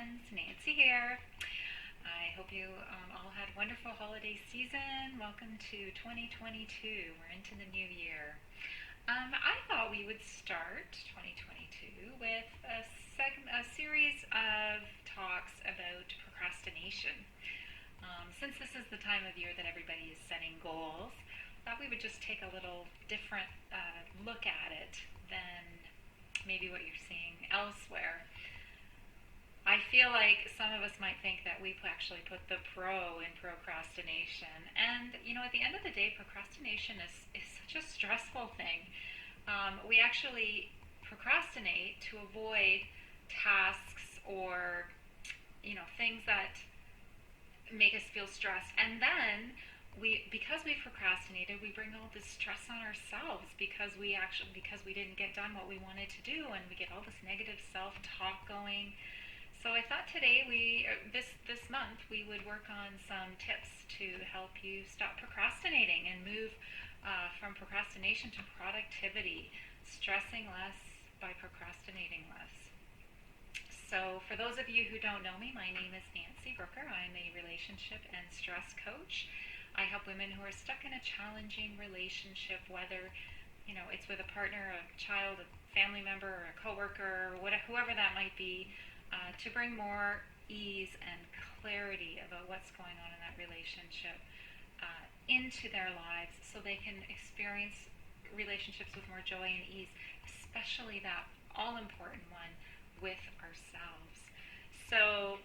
friends, Nancy here. I hope you all had a wonderful holiday season. Welcome to 2022. We're into the new year. I thought we would start 2022 with a series of talks about procrastination. Since this is the time of year that everybody is setting goals, I thought we would just take a little different look at it than maybe what you're seeing elsewhere. I feel like some of us might think that we actually put the pro in procrastination. And, at the end of the day, procrastination is such a stressful thing. We actually procrastinate to avoid tasks or, things that make us feel stressed. And then because we procrastinated, we bring all this stress on ourselves because we didn't get done what we wanted to do, and we get all this negative self-talk going. So I thought today this month we would work on some tips to help you stop procrastinating and move from procrastination to productivity, stressing less by procrastinating less. So for those of you who don't know me, my name is Nancy Brooker. I'm a relationship and stress coach. I help women who are stuck in a challenging relationship, whether it's with a partner, a child, a family member, or a coworker, or whoever that might be. To bring more ease and clarity about what's going on in that relationship into their lives so they can experience relationships with more joy and ease, especially that all-important one with ourselves. So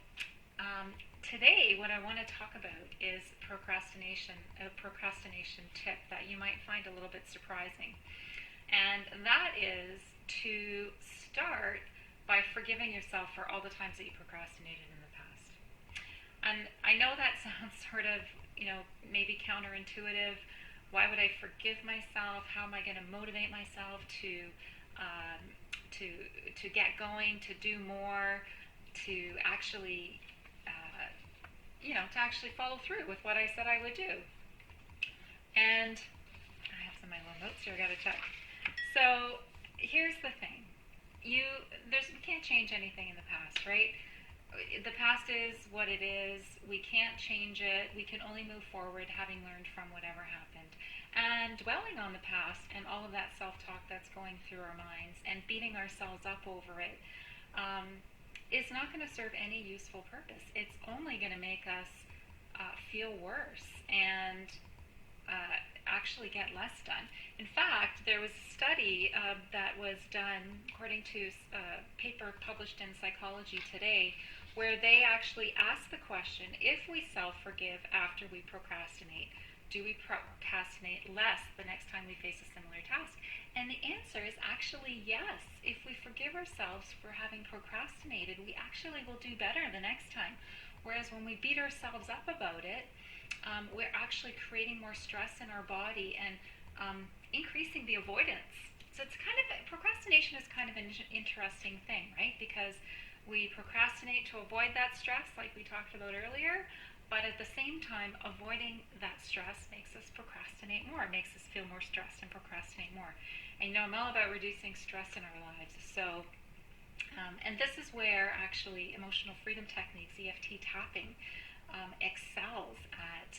today what I want to talk about is procrastination, a procrastination tip that you might find a little bit surprising. And that is to start by forgiving yourself for all the times that you procrastinated in the past. And I know that sounds sort of, maybe counterintuitive. Why would I forgive myself? How am I going to motivate myself to get going, to do more, to actually, to actually follow through with what I said I would do? And I have some of my little notes here I got to check. So here's the thing. You can't change anything in the past, right? The past is what it is. We can't change it. We can only move forward having learned from whatever happened. And dwelling on the past and all of that self-talk that's going through our minds and beating ourselves up over it is not going to serve any useful purpose. It's only going to make us feel worse and actually get less done. In fact, there was a study that was done according to a paper published in Psychology Today where they actually asked the question, if we self-forgive after we procrastinate, do we procrastinate less the next time we face a similar task? And the answer is actually yes. If we forgive ourselves for having procrastinated, we actually will do better the next time. Whereas when we beat ourselves up about it, we're actually creating more stress in our body and increasing the avoidance. So procrastination is kind of an interesting thing, right? Because we procrastinate to avoid that stress like we talked about earlier, but at the same time, avoiding that stress makes us procrastinate more, makes us feel more stressed and procrastinate more. And I'm all about reducing stress in our lives. So, and this is where actually emotional freedom techniques, EFT tapping, excels at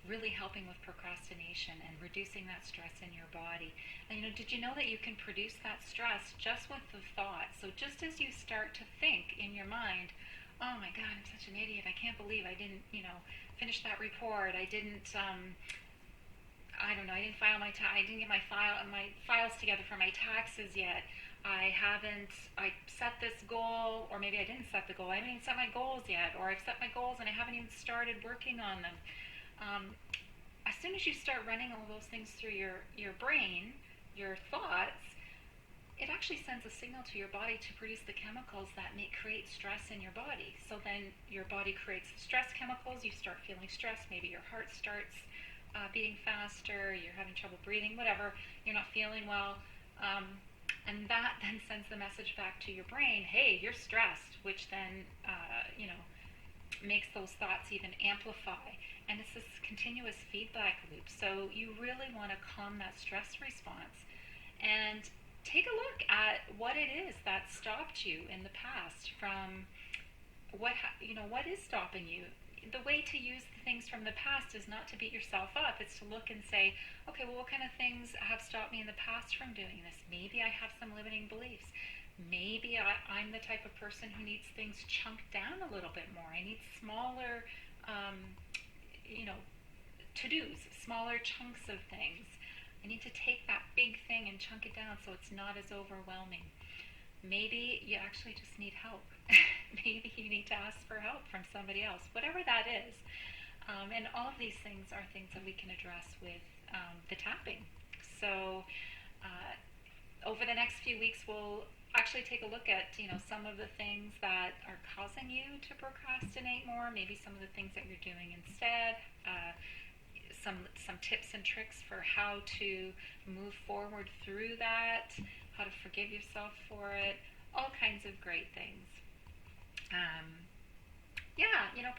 really helping with procrastination and reducing that stress in your body. And did you know that you can produce that stress just with the thought? So just as you start to think in your mind, oh my God, I'm such an idiot. I can't believe I didn't, finish that report. I didn't, I didn't file I didn't get my files together for my taxes yet. I set this goal, or maybe I didn't set the goal. I haven't even set my goals yet, or I've set my goals and I haven't even started working on them. As soon as you start running all those things through your brain, your thoughts, it actually sends a signal to your body to produce the chemicals that create stress in your body. So then your body creates the stress chemicals, you start feeling stressed, maybe your heart starts beating faster, you're having trouble breathing, whatever, you're not feeling well. And that then sends the message back to your brain, hey, you're stressed, which then, makes those thoughts even amplify. And it's this continuous feedback loop. So you really want to calm that stress response and take a look at what it is that stopped you in the past from what is stopping you? The way to use the things from the past is not to beat yourself up. It's to look and say, okay, well, what kind of things have stopped me in the past from doing this? Maybe I have some limiting beliefs. Maybe I'm the type of person who needs things chunked down a little bit more. I need smaller, um, you know, to-dos, smaller chunks of things. I need to take that big thing and chunk it down so it's not as overwhelming. Maybe you actually just need help. Maybe you need to ask for help from somebody else, whatever that is. And all of these things are things that we can address with the tapping. So over the next few weeks, we'll actually take a look at some of the things that are causing you to procrastinate more. Maybe some of the things that you're doing instead. Some tips and tricks for how to move forward through that, how to forgive yourself for it, all kinds of great things.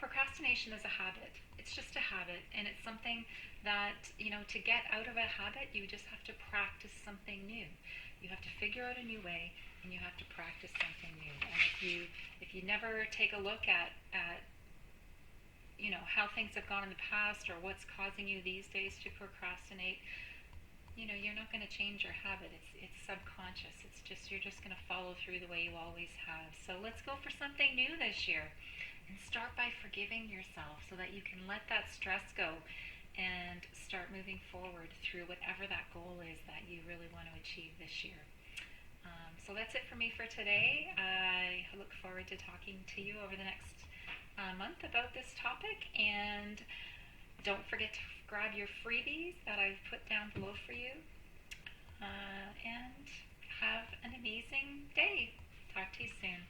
Procrastination is a habit. It's just a habit, and it's something that, to get out of a habit, you just have to practice something new. You have to figure out a new way, and you have to practice something new. And if you never take a look at how things have gone in the past or what's causing you these days to procrastinate, you're not going to change your habit. It's subconscious. It's just you're just going to follow through the way you always have. So let's go for something new this year, and start by forgiving yourself so that you can let that stress go and start moving forward through whatever that goal is that you really want to achieve this year. So that's it for me for today. I look forward to talking to you over the next month about this topic, and don't forget to grab your freebies that I've put down below for you, and have an amazing day. Talk to you soon.